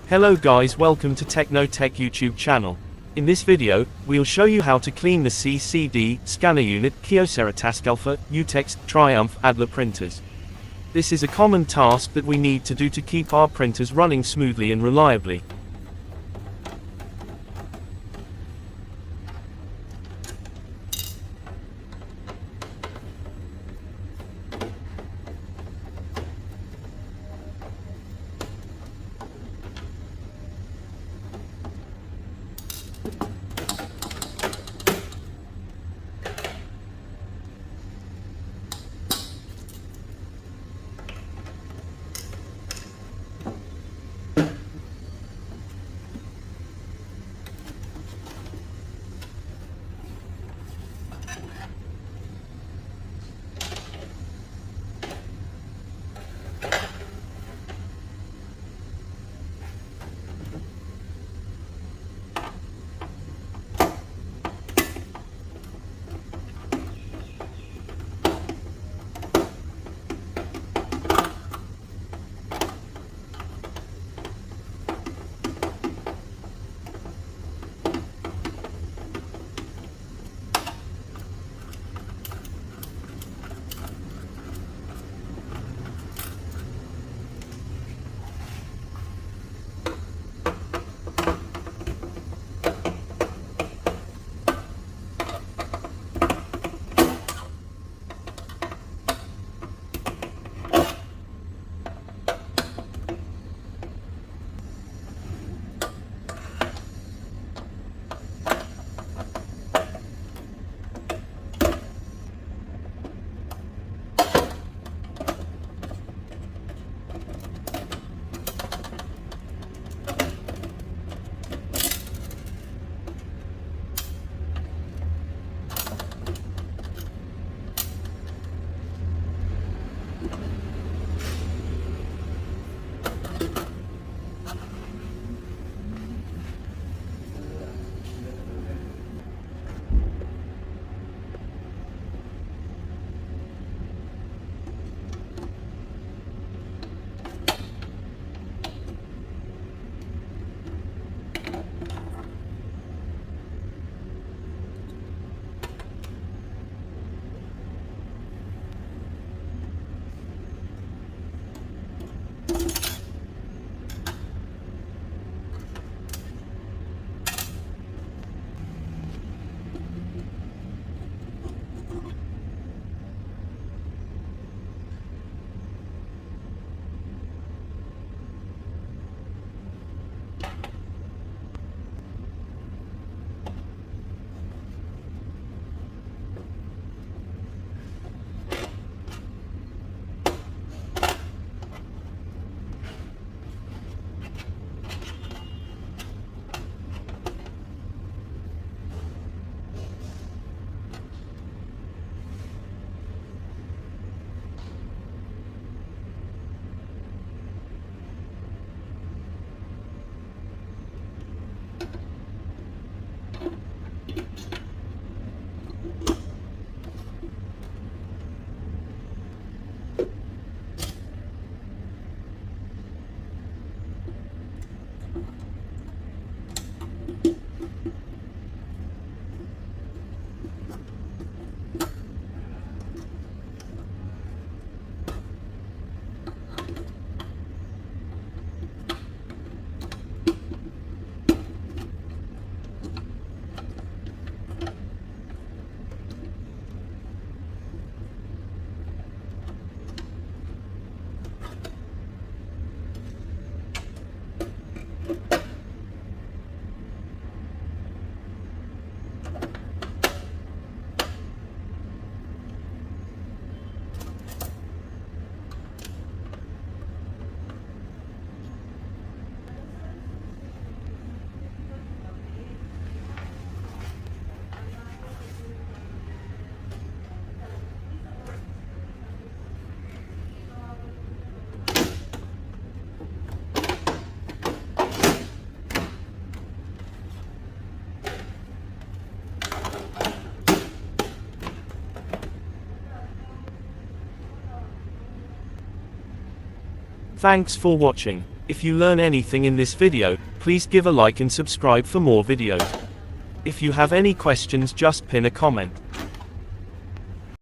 Hello guys, welcome to Techno-Tech YouTube channel. In this video, we'll show you how to clean the CCD scanner unit Kyocera TASKalfa UTAX Triumph-Adler printers. This is a common task that we need to do to keep our printers running smoothly and reliably. Thanks for watching. If you learn anything in this video, please give a like and subscribe for more videos. If you have any questions, just pin a comment.